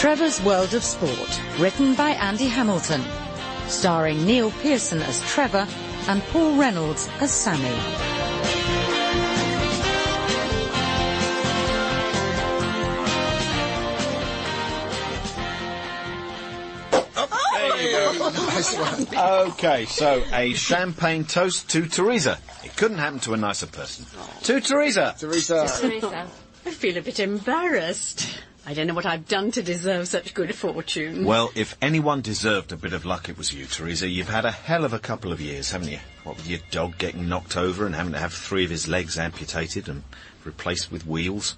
Trevor's World of Sport, written by Andy Hamilton, starring Neil Pearson as Trevor and Paul Reynolds as Sammy. Nice one. OK, so a champagne toast to Theresa. It couldn't happen to a nicer person. To Theresa. Theresa. I feel a bit embarrassed. I don't know what I've done to deserve such good fortune. Well, if anyone deserved a bit of luck, it was you, Theresa. You've had a hell of a couple of years, haven't you? What with your dog getting knocked over and having to have 3 of his legs amputated and replaced with wheels,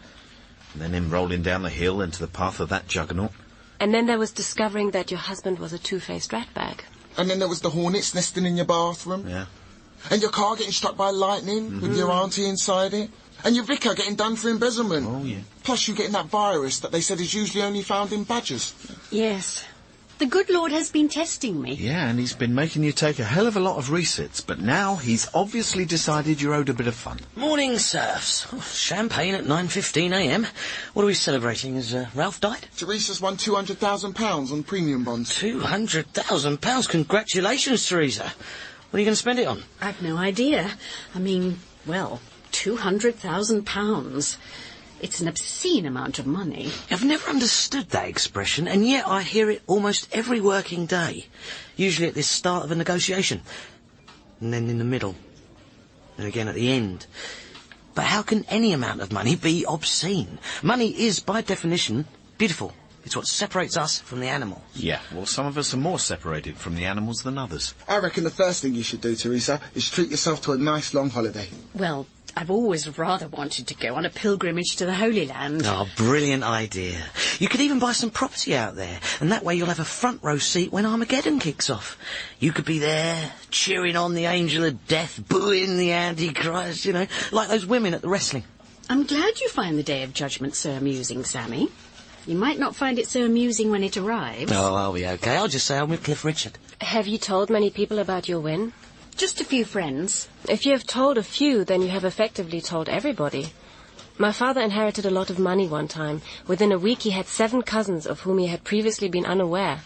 and then him rolling down the hill into the path of that juggernaut. And then there was discovering that your husband was a two-faced ratbag. And then there was the hornets nesting in your bathroom. Yeah. And your car getting struck by lightning with your auntie inside it. And your vicar getting done for embezzlement. Oh, yeah. Plus you getting that virus that they said is usually only found in badgers. Yes. The good Lord has been testing me. Yeah, and he's been making you take a hell of a lot of resits, but now he's obviously decided you're owed a bit of fun. Morning, serfs. Oh, champagne at 9:15 a.m. What are we celebrating? Has Ralph died? Teresa's won £200,000 on premium bonds. £200,000? Congratulations, Theresa. What are you going to spend it on? I've no idea. I mean, well, £200,000. It's an obscene amount of money. I've never understood that expression, and yet I hear it almost every working day. Usually at the start of a negotiation. And then in the middle. And again at the end. But how can any amount of money be obscene? Money is, by definition, beautiful. It's what separates us from the animals. Yeah, well, some of us are more separated from the animals than others. I reckon the first thing you should do, Theresa, is treat yourself to a nice long holiday. Well, I've always rather wanted to go on a pilgrimage to the Holy Land. Oh, brilliant idea. You could even buy some property out there, and that way you'll have a front row seat when Armageddon kicks off. You could be there, cheering on the angel of death, booing the Antichrist, you know, like those women at the wrestling. I'm glad you find the Day of Judgment so amusing, Sammy. You might not find it so amusing when it arrives. Oh, I'll be okay. I'll just say I'm with Cliff Richard. Have you told many people about your win? Just a few friends. If you have told a few, then you have effectively told everybody. My father inherited a lot of money one time. Within a week he had 7 cousins of whom he had previously been unaware.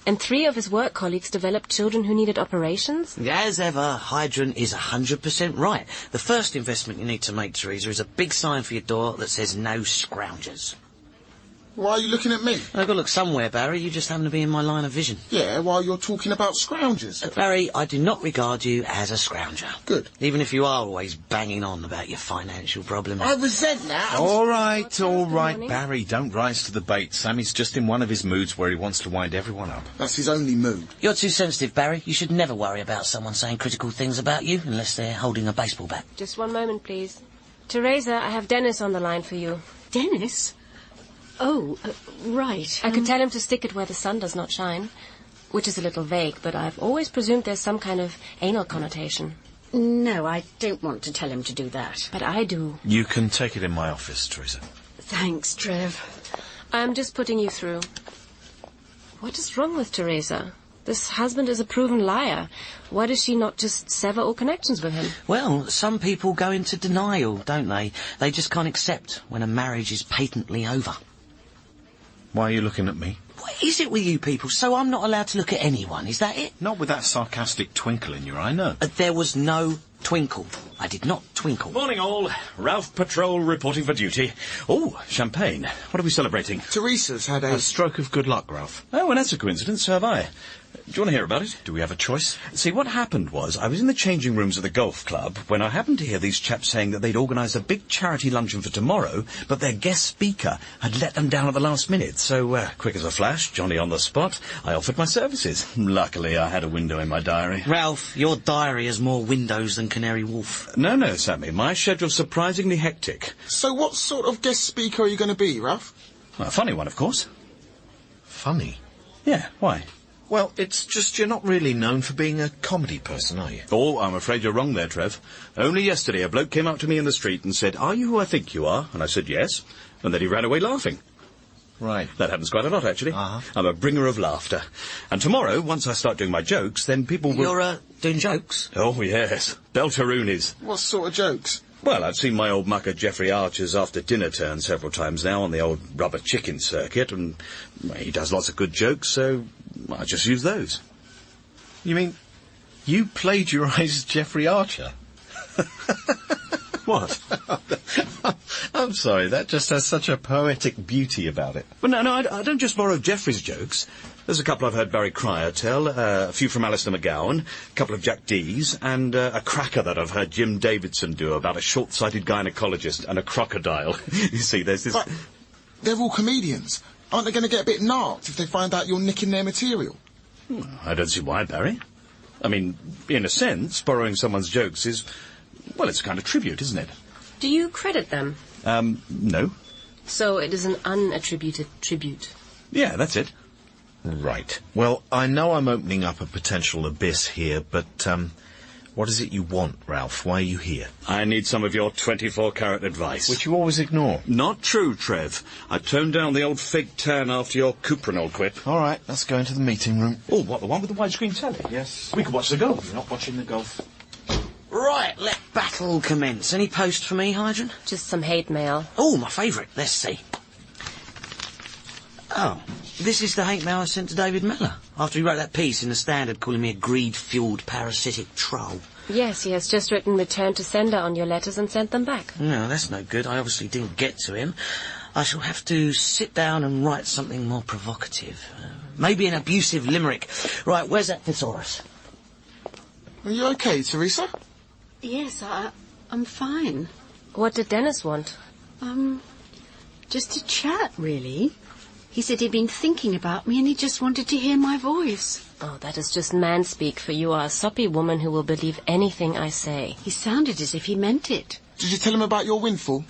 And 3 of his work colleagues developed children who needed operations. As ever, Heidrun is 100% right. The first investment you need to make, Theresa, is a big sign for your door that says no scroungers. Why are you looking at me? I've got to look somewhere, Barry. You just happen to be in my line of vision. Yeah, while you're talking about scroungers. Barry, I do not regard you as a scrounger. Good. Even if you are always banging on about your financial problems. I resent that. All right, Barry, don't rise to the bait. Sammy's just in one of his moods where he wants to wind everyone up. That's his only mood. You're too sensitive, Barry. You should never worry about someone saying critical things about you unless they're holding a baseball bat. Just one moment, please. Theresa, I have Dennis on the line for you. Dennis? Oh, right. I could tell him to stick it where the sun does not shine, which is a little vague, but I've always presumed there's some kind of anal connotation. No, I don't want to tell him to do that. But I do. You can take it in my office, Theresa. Thanks, Trev. I'm just putting you through. What is wrong with Theresa? This husband is a proven liar. Why does she not just sever all connections with him? Well, some people go into denial, don't they? They just can't accept when a marriage is patently over. Why are you looking at me? What is it with you people? So I'm not allowed to look at anyone, is that it? Not with that sarcastic twinkle in your eye, no. There was no twinkle. I did not twinkle. Morning all. Ralph Patrol reporting for duty. Oh, champagne. What are we celebrating? Teresa's had A stroke of good luck, Ralph. Oh, well, that's a coincidence, so have I. Do you want to hear about it? Do we have a choice? See, what happened was, I was in the changing rooms of the golf club when I happened to hear these chaps saying that they'd organised a big charity luncheon for tomorrow, but their guest speaker had let them down at the last minute. So, quick as a flash, Johnny on the spot, I offered my services. Luckily, I had a window in my diary. Ralph, your diary has more windows than Canary Wharf. No, Sammy, my schedule's surprisingly hectic. So what sort of guest speaker are you going to be, Ralph? Well, a funny one, of course. Funny? Yeah, why? Well, it's just you're not really known for being a comedy person, are you? Oh, I'm afraid you're wrong there, Trev. Only yesterday a bloke came up to me in the street and said, "Are you who I think you are?" And I said, "Yes." And then he ran away laughing. Right. That happens quite a lot, actually. Uh-huh. I'm a bringer of laughter. And tomorrow, once I start doing my jokes, then people will... You're, doing jokes? Oh, yes. Belteroonies. What sort of jokes? Well, I've seen my old mucker Geoffrey Archer's after-dinner turn several times now on the old rubber chicken circuit, and he does lots of good jokes, so I just use those. You mean you plagiarised Geoffrey Archer? What? I'm sorry, that just has such a poetic beauty about it. Well, no, I don't just borrow Geoffrey's jokes. There's a couple I've heard Barry Cryer tell, a few from Alistair McGowan, a couple of Jack Dee's, and a cracker that I've heard Jim Davidson do about a short-sighted gynaecologist and a crocodile. You see, there's this... But they're all comedians. Aren't they going to get a bit narked if they find out you're nicking their material? I don't see why, Barry. I mean, in a sense, borrowing someone's jokes is... Well, it's a kind of tribute, isn't it? Do you credit them? No. So it is an unattributed tribute. Yeah, that's it. Right. Well, I know I'm opening up a potential abyss here, but, what is it you want, Ralph? Why are you here? I need some of your 24-carat advice. Which you always ignore. Not true, Trev. I toned down the old fig tan after your Cuprinol quip. All right, let's go into the meeting room. Oh, what, the one with the widescreen telly? Yes. We could watch the golf. You're not watching the golf. Right, let battle commence. Any post for me, Heidrun? Just some hate mail. Oh, my favourite. Let's see. Oh, this is the hate mail I sent to David Miller after he wrote that piece in the Standard calling me a greed-fueled parasitic troll. Yes, he has just written return to sender on your letters and sent them back. No, that's no good. I obviously didn't get to him. I shall have to sit down and write something more provocative. Maybe an abusive limerick. Right, where's that thesaurus? Are you okay, Theresa? Yes, I'm fine. What did Dennis want? Just a chat, really. He said he'd been thinking about me and he just wanted to hear my voice. Oh, that is just man-speak, for you are a soppy woman who will believe anything I say. He sounded as if he meant it. Did you tell him about your windfall?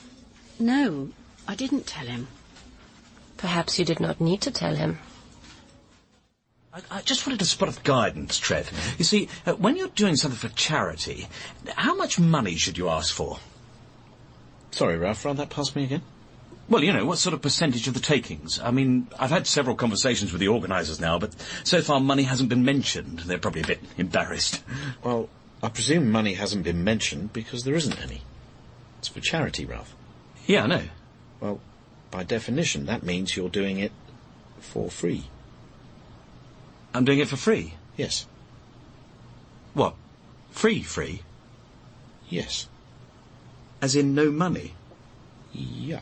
No, I didn't tell him. Perhaps you did not need to tell him. I just wanted a spot of guidance, Trev. You see, when you're doing something for charity, how much money should you ask for? Sorry, Ralph, run that past me again. Well, you know, what sort of percentage of the takings? I mean, I've had several conversations with the organisers now, but so far money hasn't been mentioned. They're probably a bit embarrassed. Well, I presume money hasn't been mentioned because there isn't any. It's for charity, Ralph. Yeah, I know. Well, by definition, that means you're doing it for free. I'm doing it for free? Yes. What? Free? Yes. As in no money? Yeah.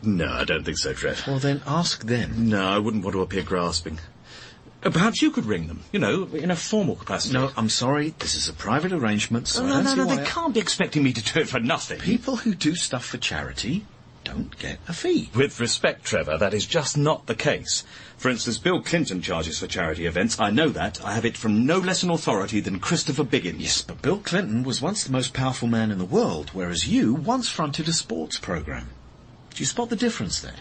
No, I don't think so, Trev. Well, then ask them. No, I wouldn't want to appear grasping. Perhaps you could ring them, you know, in a formal capacity. No, I'm sorry. This is a private arrangement, so No, they can't be expecting me to do it for nothing. People who do stuff for charity don't get a fee. With respect, Trevor, that is just not the case. For instance, Bill Clinton charges for charity events. I know that. I have it from no less an authority than Christopher Biggins. Yes, but Bill Clinton was once the most powerful man in the world, whereas you once fronted a sports programme. Do you spot the difference there?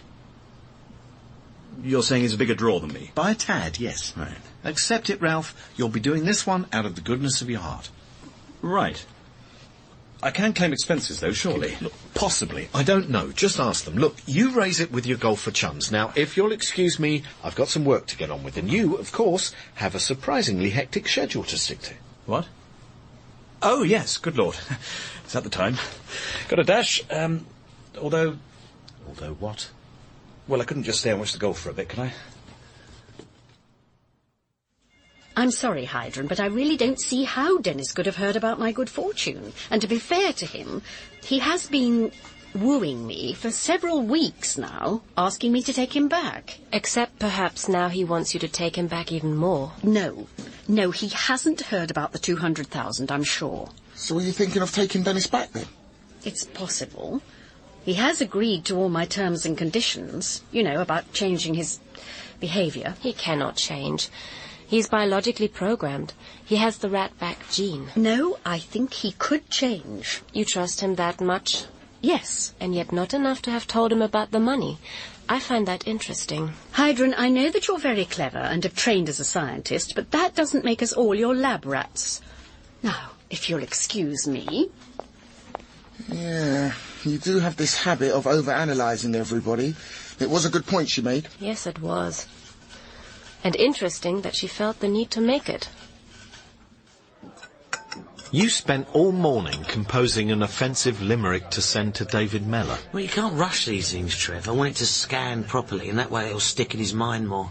You're saying he's a bigger draw than me? By a tad, yes. Right. Accept it, Ralph. You'll be doing this one out of the goodness of your heart. Right. I can claim expenses, though, surely. Look, possibly. I don't know. Just ask them. Look, you raise it with your golfer chums. Now, if you'll excuse me, I've got some work to get on with. And you, of course, have a surprisingly hectic schedule to stick to. What? Oh, yes, good Lord. Is that the time? Got a dash, although... Although what? Well, I couldn't just stay and watch the golf for a bit, can I? I'm sorry, Heidrun, but I really don't see how Dennis could have heard about my good fortune. And to be fair to him, he has been wooing me for several weeks now, asking me to take him back. Except perhaps now he wants you to take him back even more. No, he hasn't heard about the 200,000, I'm sure. So are you thinking of taking Dennis back then? It's possible. He has agreed to all my terms and conditions, you know, about changing his behaviour. He cannot change. He's biologically programmed. He has the rat-back gene. No, I think he could change. You trust him that much? Yes. And yet not enough to have told him about the money. I find that interesting. Heidrun, I know that you're very clever and have trained as a scientist, but that doesn't make us all your lab rats. Now, if you'll excuse me... Yeah, you do have this habit of over-analysing everybody. It was a good point she made. Yes, it was. And interesting that she felt the need to make it. You spent all morning composing an offensive limerick to send to David Mellor. Well, you can't rush these things, Trev. I want it to scan properly, and that way it'll stick in his mind more.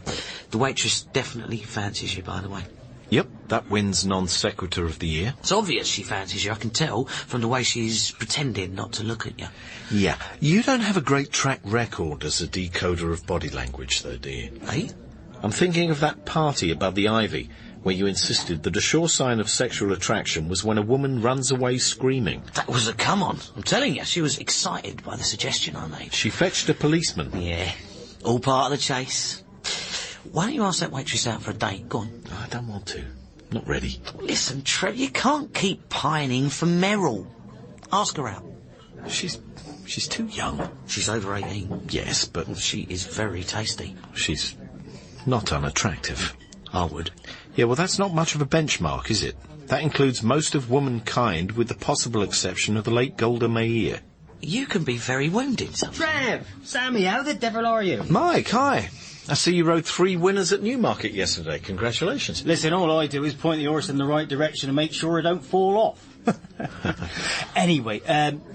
The waitress definitely fancies you, by the way. Yep, that wins non-sequitur of the year. It's obvious she fancies you, I can tell, from the way she's pretending not to look at you. Yeah, you don't have a great track record as a decoder of body language, though, do you? Eh? I'm thinking of that party above the ivy, where you insisted that a sure sign of sexual attraction was when a woman runs away screaming. That was a come-on. I'm telling you, she was excited by the suggestion I made. She fetched a policeman. Yeah, all part of the chase. Why don't you ask that waitress out for a date? Go on. I don't want to. Not ready. Listen, Trev, you can't keep pining for Meryl. Ask her out. She's too young. She's over 18. Yes, but She is very tasty. she's not unattractive. I would. Yeah, well, that's not much of a benchmark, is it? That includes most of womankind, with the possible exception of the late Golda Meir. You can be very wounded sometimes. Trev! Sammy, how the devil are you? Mike, hi. I see you rode 3 winners at Newmarket yesterday. Congratulations. Listen, all I do is point the horse in the right direction and make sure it don't fall off. Anyway,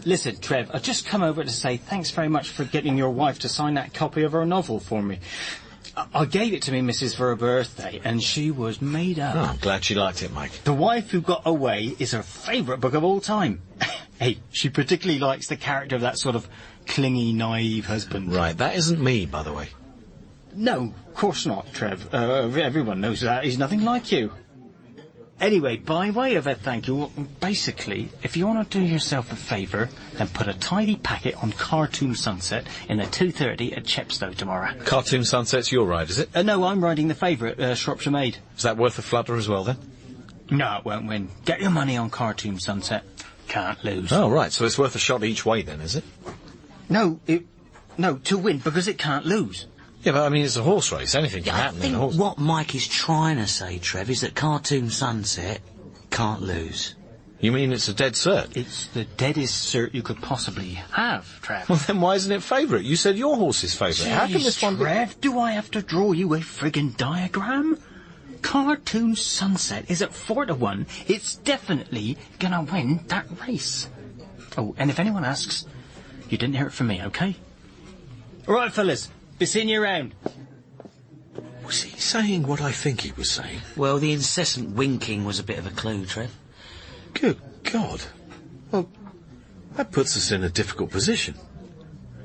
listen, Trev, I've just come over to say thanks very much for getting your wife to sign that copy of her novel for me. I gave it to me Mrs. for her birthday, and she was made up. Oh, I'm glad she liked it, Mike. The Wife Who Got Away is her favourite book of all time. Hey, she particularly likes the character of that sort of clingy, naive husband. Right, that isn't me, by the way. No, of course not, Trev. Everyone knows that. He's nothing like you. Anyway, by way of a thank you, basically, if you want to do yourself a favour, then put a tidy packet on Cartoon Sunset in the 2:30 at Chepstow tomorrow. Cartoon Sunset's your ride, is it? No, I'm riding the favourite, Shropshire Maid. Is that worth a flutter as well, then? No, it won't win. Get your money on Cartoon Sunset. Can't lose. Oh, right, so it's worth a shot each way, then, is it? No, to win, because it can't lose. Yeah, but I mean, it's a horse race. Anything can I happen in think a horse. what Mike is trying to say, Trev, is that Cartoon Sunset can't lose. You mean it's a dead cert? It's the deadest cert you could possibly have, Trev. Well, then why isn't it favourite? You said your horse is favourite. How can this one be... Trev, do I have to draw you a friggin' diagram? Cartoon Sunset is at 4-1. It's definitely gonna win that race. Oh, and if anyone asks, you didn't hear it from me, okay? All right, fellas. Be seeing you around. Was he saying what I think he was saying? Well, the incessant winking was a bit of a clue, Trev. Good God. Well, that puts us in a difficult position.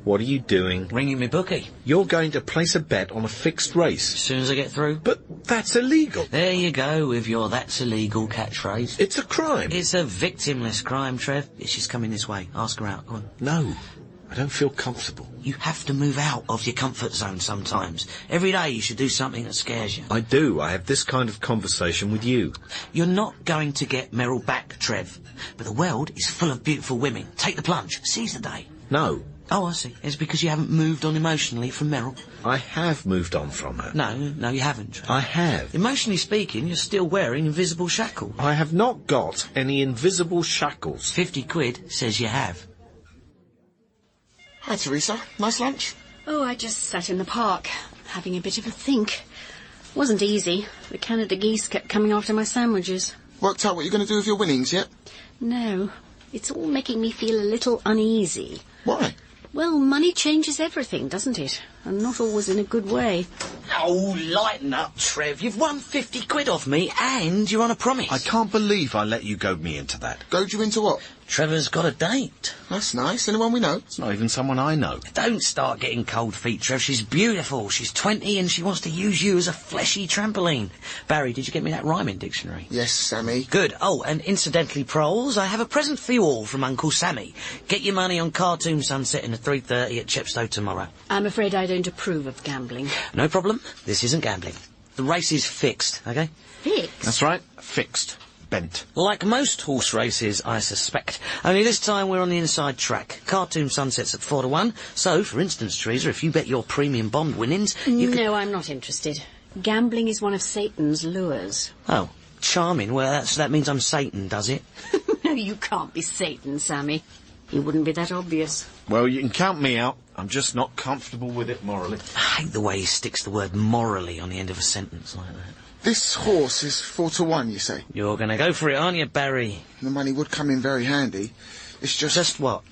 What are you doing? Ringing me bookie. You're going to place a bet on a fixed race. As soon as I get through. But that's illegal. There you go with your "that's illegal" catchphrase. It's a crime. It's a victimless crime, Trev. She's coming this way. Ask her out. Go on. No, I don't feel comfortable. You have to move out of your comfort zone sometimes. Every day you should do something that scares you. I do. I have this kind of conversation with you. You're not going to get Meryl back, Trev. But the world is full of beautiful women. Take the plunge. Seize the day. No. Oh, I see. It's because you haven't moved on emotionally from Meryl. I have moved on from her. No, you haven't, Trev. I have. Emotionally speaking, you're still wearing invisible shackles. I have not got any invisible shackles. 50 quid says you have. Hi, Theresa. Nice lunch? Oh, I just sat in the park, having a bit of a think. Wasn't easy. The Canada geese kept coming after my sandwiches. Worked out what you're going to do with your winnings yet? No, it's all making me feel a little uneasy. Why? Well, money changes everything, doesn't it? And not always in a good way. Oh, lighten up, Trev. You've won 50 quid off me and you're on a promise. I can't believe I let you goad me into that. Goad you into what? Trevor's got a date. That's nice. Anyone we know? It's not even someone I know. Don't start getting cold feet, Trev. She's beautiful. She's 20 and she wants to use you as a fleshy trampoline. Barry, did you get me that rhyming dictionary? Yes, Sammy. Good. Oh, and incidentally, proles, I have a present for you all from Uncle Sammy. Get your money on Cartoon Sunset in the 3:30 at Chepstow tomorrow. I'm afraid I don't approve of gambling. No problem. This isn't gambling. The race is fixed, okay? Fixed? That's right. Fixed. Bent. Like most horse races, I suspect. Only this time we're on the inside track. Cartoon Sunset's at 4-1. So, for instance, Theresa, if you bet your premium bond winnings, you No, I'm not interested. Gambling is one of Satan's lures. Oh, charming. Well, that means I'm Satan, does it? No, you can't be Satan, Sammy. You wouldn't be that obvious. Well, you can count me out. I'm just not comfortable with it morally. I hate the way he sticks the word morally on the end of a sentence like that. This horse is 4-1, you say? You're going to go for it, aren't you, Barry? The money would come in very handy. It's just... Just what?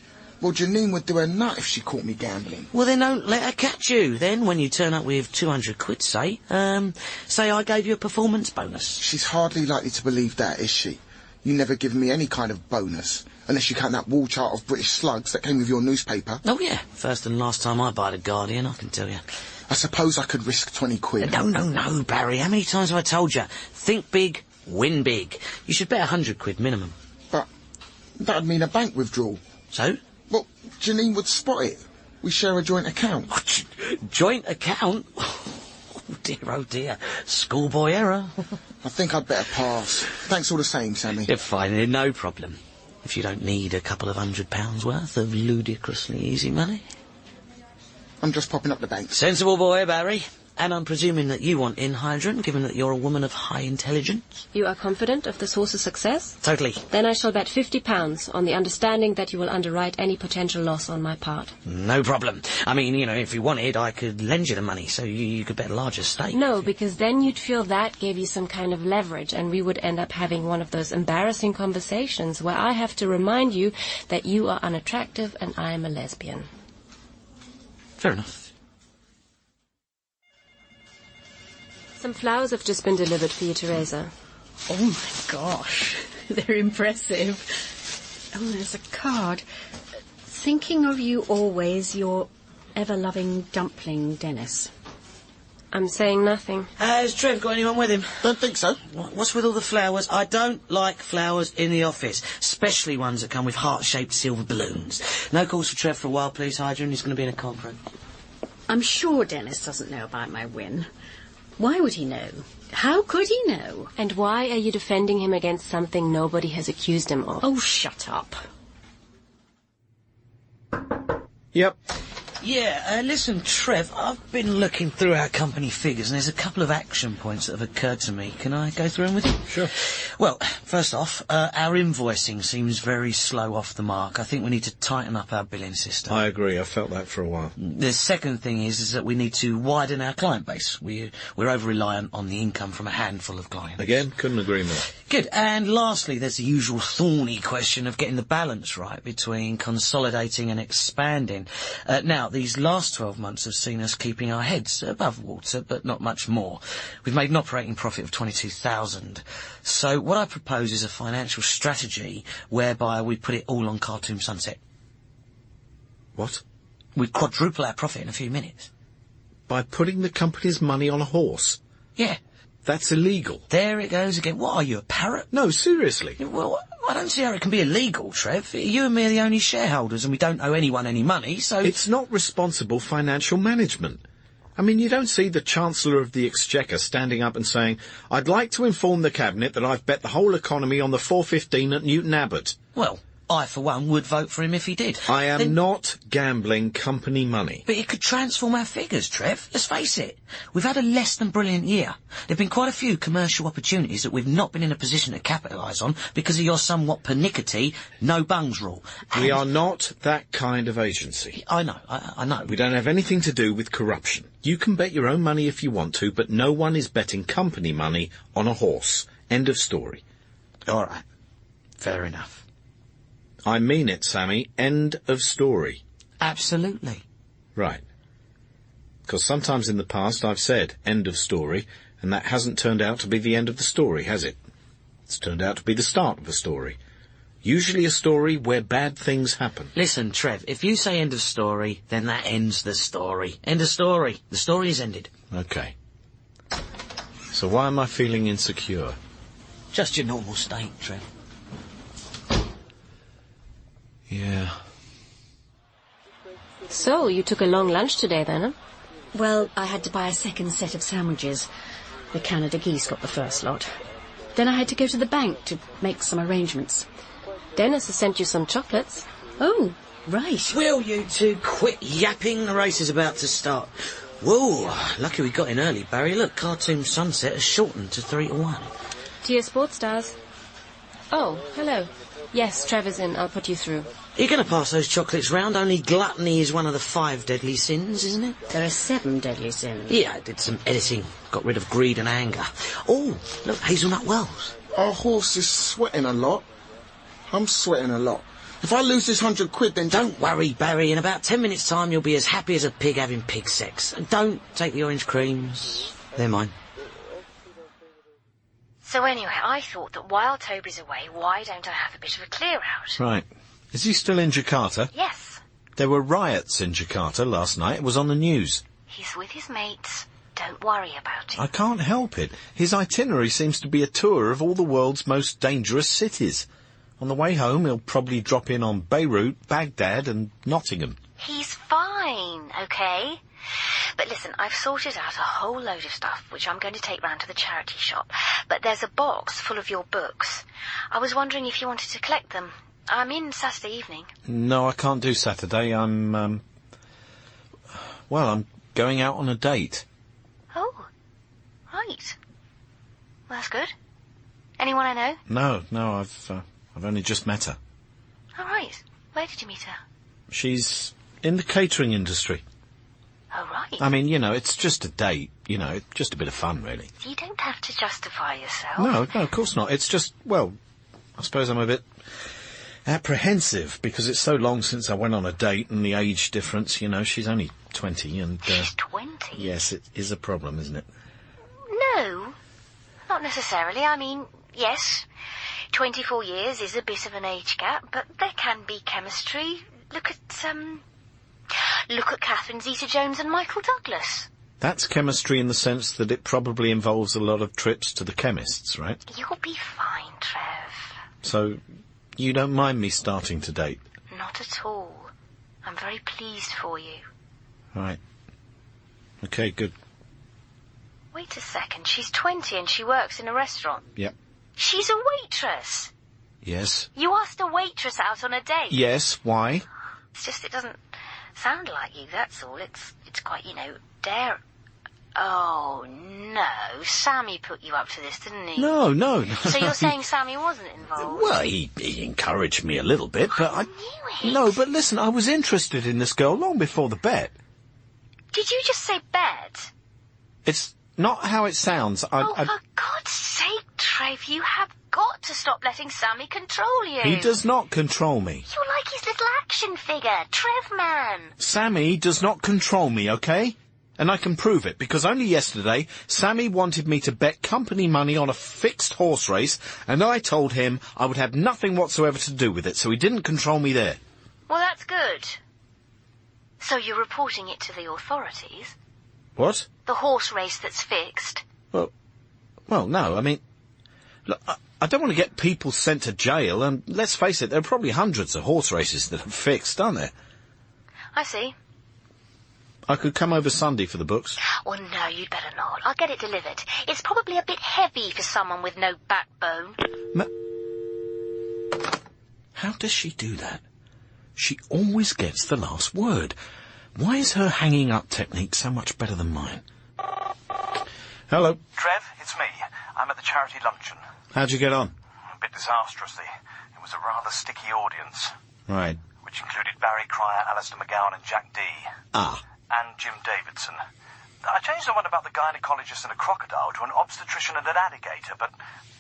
Well, Janine would do a nut if she caught me gambling. Well, then don't let her catch you. Then, when you turn up with 200 quid, say I gave you a performance bonus. She's hardly likely to believe that, is she? You never give me any kind of bonus. Unless you count that wall chart of British slugs that came with your newspaper. Oh, yeah. First and last time I buy the Guardian, I can tell you. I suppose I could risk 20 quid. No, Barry. How many times have I told you? Think big, win big. You should bet 100 quid minimum. But that'd mean a bank withdrawal. So? Well, Janine would spot it. We share a joint account. Joint account? Oh dear. Schoolboy error. I think I'd better pass. Thanks all the same, Sammy. You're fine, no problem. If you don't need a couple of £100 worth of ludicrously easy money. I'm just popping up the bank. Sensible boy, Barry. And I'm presuming that you want in, Heidrun, given that you're a woman of high intelligence? You are confident of this horse's success? Totally. Then I shall bet £50 on the understanding that you will underwrite any potential loss on my part. No problem. I mean, if you wanted, I could lend you the money so you could bet a larger stake. No, because then you'd feel that gave you some kind of leverage, and we would end up having one of those embarrassing conversations where I have to remind you that you are unattractive and I am a lesbian. Fair enough. Some flowers have just been delivered for you, Theresa. Oh, my gosh. They're impressive. Oh, there's a card. Thinking of you always, your ever-loving dumpling, Dennis. I'm saying nothing. Has Trev got anyone with him? Don't think so. What's with all the flowers? I don't like flowers in the office, especially ones that come with heart-shaped silver balloons. No calls for Trev for a while, please, Heidrun. He's going to be in a conference. I'm sure Dennis doesn't know about my win. Why would he know? How could he know? And why are you defending him against something nobody has accused him of? Oh, shut up. Yep. Yeah, listen, Trev, I've been looking through our company figures and there's a couple of action points that have occurred to me. Can I go through them with you? Sure. Well, first off, our invoicing seems very slow off the mark. I think we need to tighten up our billing system. I agree. I felt that for a while. The second thing is that we need to widen our client base. We're over-reliant on the income from a handful of clients. Again, couldn't agree more. Good. And lastly, there's the usual thorny question of getting the balance right between consolidating and expanding. Now, these last 12 months have seen us keeping our heads above water, but not much more. We've made an operating profit of 22,000. So what I propose is a financial strategy whereby we put it all on Cartoon Sunset. What? We quadruple our profit in a few minutes. By putting the company's money on a horse? Yeah. That's illegal. There it goes again. What are you, a parrot? No, seriously. Well, I don't see how it can be illegal, Trev. You and me are the only shareholders and we don't owe anyone any money, so... It's not responsible financial management. I mean, you don't see the Chancellor of the Exchequer standing up and saying, I'd like to inform the Cabinet that I've bet the whole economy on the 415 at Newton Abbot. Well, I, for one, would vote for him if he did. I am not gambling company money. But it could transform our figures, Trev. Let's face it. We've had a less than brilliant year. There have been quite a few commercial opportunities that we've not been in a position to capitalise on because of your somewhat pernickety no bungs rule. And We are not that kind of agency. I know, I know. We don't have anything to do with corruption. You can bet your own money if you want to, but no one is betting company money on a horse. End of story. All right. Fair enough. I mean it, Sammy. End of story. Absolutely. Right. Because sometimes in the past I've said end of story, and that hasn't turned out to be the end of the story, has it? It's turned out to be the start of a story. Usually a story where bad things happen. Listen, Trev, if you say end of story, then that ends the story. End of story. The story is ended. Okay. So why am I feeling insecure? Just your normal state, Trev. Yeah. So, you took a long lunch today, then, huh? Well, I had to buy a second set of sandwiches. The Canada geese got the first lot. Then I had to go to the bank to make some arrangements. Dennis has sent you some chocolates. Oh, right. Will you two quit yapping? The race is about to start. Whoa, lucky we got in early, Barry. Look, Cartoon Sunset has shortened to 3-1. To your sports stars. Oh, hello. Yes, Trevor's in. I'll put you through. You're going to pass those chocolates round? Only gluttony is one of the 5 deadly sins, isn't it? There are 7 deadly sins. Yeah, I did some editing. Got rid of greed and anger. Oh, look, hazelnut wells. Our horse is sweating a lot. I'm sweating a lot. If I lose this 100 quid, then Don't worry, Barry. In about 10 minutes' time, you'll be as happy as a pig having pig sex. And don't take the orange creams. They're mine. So anyway, I thought that while Toby's away, why don't I have a bit of a clear-out? Right. Is he still in Jakarta? Yes. There were riots in Jakarta last night. It was on the news. He's with his mates. Don't worry about it. I can't help it. His itinerary seems to be a tour of all the world's most dangerous cities. On the way home, he'll probably drop in on Beirut, Baghdad and Nottingham. He's fine, okay? But listen, I've sorted out a whole load of stuff which I'm going to take round to the charity shop. But there's a box full of your books. I was wondering if you wanted to collect them. I'm in Saturday evening. No, I can't do Saturday. I'm going out on a date. Oh, right. Well, that's good. Anyone I know? No, I've only just met her. All right. Where did you meet her? She's in the catering industry. Oh, right. I mean, it's just a date, just a bit of fun, really. You don't have to justify yourself. No, of course not. It's just, I suppose I'm a bit apprehensive because it's so long since I went on a date and the age difference, she's only 20 and... She's 20? Yes, it is a problem, isn't it? No, not necessarily. I mean, yes, 24 years is a bit of an age gap, but there can be chemistry. Look at Catherine Zeta-Jones and Michael Douglas. That's chemistry in the sense that it probably involves a lot of trips to the chemists, right? You'll be fine, Trev. So, you don't mind me starting to date? Not at all. I'm very pleased for you. Right. Okay, good. Wait a second. She's 20 and she works in a restaurant. Yep. She's a waitress. Yes. You asked a waitress out on a date. Yes, why? It's just it doesn't sound like you, that's all. It's quite, dare... Oh, no. Sammy put you up to this, didn't he? No. So you're saying Sammy wasn't involved? Well, he encouraged me a little bit, but I knew it. No, but listen, I was interested in this girl long before the bet. Did you just say bet? It's not how it sounds. For God's sake, Trev, you have got to stop letting Sammy control you. He does not control me. You're like his little action figure, Trev man. Sammy does not control me, okay? And I can prove it, because only yesterday, Sammy wanted me to bet company money on a fixed horse race, and I told him I would have nothing whatsoever to do with it, so he didn't control me there. Well, that's good. So you're reporting it to the authorities? What? The horse race that's fixed? Well, no, I mean... Look, I don't want to get people sent to jail, and let's face it, there are probably hundreds of horse races that are fixed, aren't there? I see. I could come over Sunday for the books. Well, no, you'd better not. I'll get it delivered. It's probably a bit heavy for someone with no backbone. How does she do that? She always gets the last word. Why is her hanging up technique so much better than mine? Hello. Trev, it's me. I'm at the charity luncheon. How'd you get on? A bit disastrously. It was a rather sticky audience. Right. Which included Barry Cryer, Alistair McGowan and Jack D. Ah. And Jim Davidson. I changed the one about the gynecologist and a crocodile to an obstetrician and an alligator, but,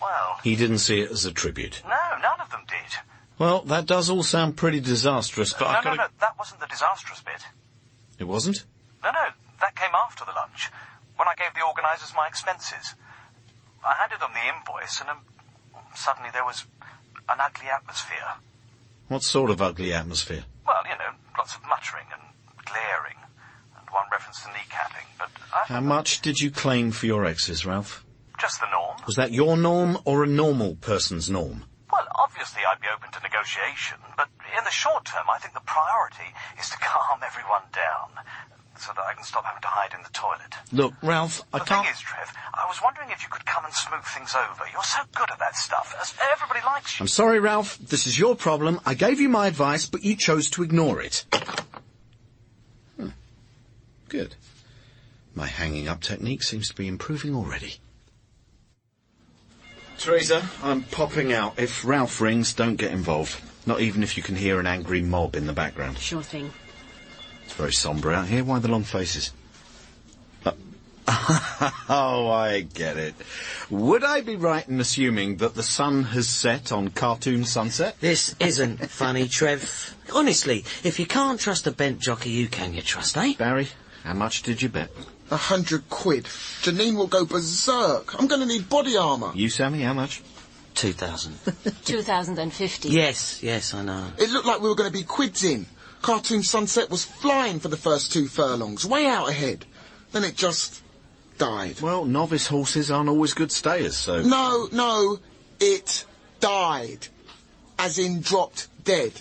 well... He didn't see it as a tribute. No, none of them did. Well, that does all sound pretty disastrous, but No, that wasn't the disastrous bit. It wasn't? No, that came after the lunch, when I gave the organisers my expenses. I handed them the invoice, and suddenly there was an ugly atmosphere. What sort of ugly atmosphere? Well, lots of muttering and glaring, and one reference to kneecapping, but How much did you claim for your exes, Ralph? Just the norm. Was that your norm or a normal person's norm? Well, obviously I'd be open to negotiation, but in the short term I think the priority is to calm everyone down, so that I can stop having to hide in the toilet. Look, Ralph, I can't... The thing is, Trev, I was wondering if you could come and smooth things over. You're so good at that stuff. Everybody likes you. I'm sorry, Ralph. This is your problem. I gave you my advice, but you chose to ignore it. Good. My hanging up technique seems to be improving already. Theresa, I'm popping out. If Ralph rings, don't get involved. Not even if you can hear an angry mob in the background. Sure thing. It's very sombre out here. Why the long faces? Oh, I get it. Would I be right in assuming that the sun has set on Cartoon Sunset? This isn't funny, Trev. Honestly, if you can't trust a bent jockey, who can you trust, eh? Barry, how much did you bet? 100 quid. Janine will go berserk. I'm going to need body armour. You, Sammy, how much? 2,000. 2,050. Yes, I know. It looked like we were going to be quids in. Cartoon Sunset was flying for the first 2 furlongs, way out ahead. Then it just died. Well, novice horses aren't always good stayers, so... No, it died. As in dropped dead.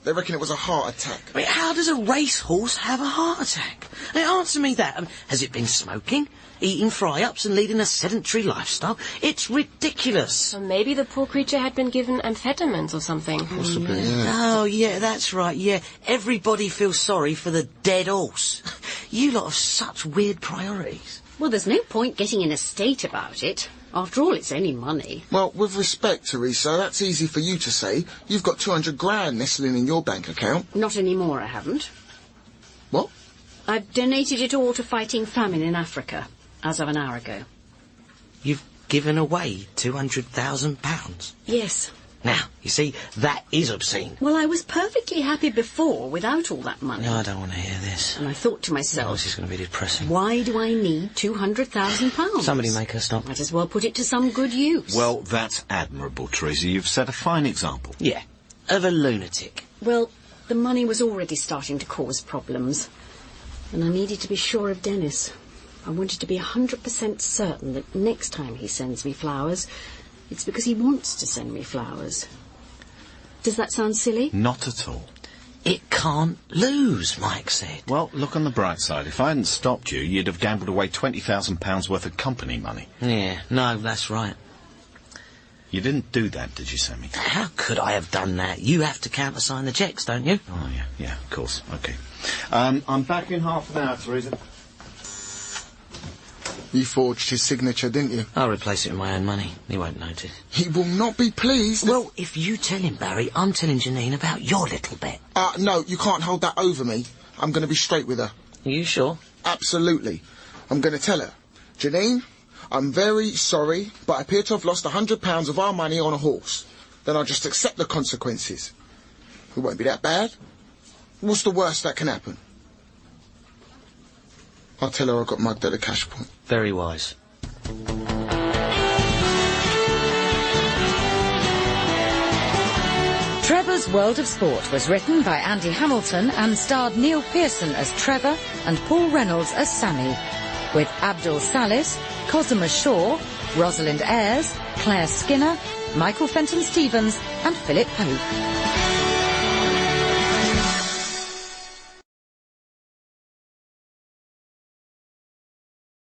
They reckon it was a heart attack. I mean, how does a racehorse have a heart attack? Now, answer me that. Has it been smoking, eating fry-ups and leading a sedentary lifestyle? It's ridiculous. Or maybe the poor creature had been given amphetamines or something. Possibly, yeah. Oh, yeah, that's right, yeah. Everybody feels sorry for the dead horse. You lot have such weird priorities. Well, there's no point getting in a state about it. After all, it's only money. Well, with respect, Theresa, that's easy for you to say. You've got 200 grand nestling in your bank account. Not anymore, I haven't. What? I've donated it all to fighting famine in Africa, as of an hour ago. You've given away £200,000. Yes. Now, you see, that is obscene. Well, I was perfectly happy before without all that money. No, I don't want to hear this. And I thought to myself... Oh, this is going to be depressing. Why do I need £200,000? Somebody make her stop. Might as well put it to some good use. Well, that's admirable, Theresa. You've set a fine example. Yeah, of a lunatic. Well, the money was already starting to cause problems. And I needed to be sure of Dennis. I wanted to be 100% certain that next time he sends me flowers... it's because he wants to send me flowers. Does that sound silly? Not at all. It can't lose, Mike said. Well, look on the bright side. If I hadn't stopped you, you'd have gambled away £20,000 worth of company money. Yeah, no, that's right. You didn't do that, did you, Sammy? How could I have done that? You have to countersign the cheques, don't you? Oh, yeah, of course. OK. I'm back in half an hour, Theresa. You forged his signature, didn't you? I'll replace it with my own money. He won't notice. He will not be pleased. Well, if you tell him, Barry, I'm telling Janine about your little bet. No, you can't hold that over me. I'm going to be straight with her. Are you sure? Absolutely. I'm going to tell her. Janine, I'm very sorry, but I appear to have lost £100 of our money on a horse. Then I'll just accept the consequences. It won't be that bad. What's the worst that can happen? I'll tell her I got mugged at the cash point. Very wise. Trevor's World of Sport was written by Andy Hamilton and starred Neil Pearson as Trevor and Paul Reynolds as Sammy, with Abdul Salis, Cosima Shaw, Rosalind Ayres, Claire Skinner, Michael Fenton Stevens and Philip Pope.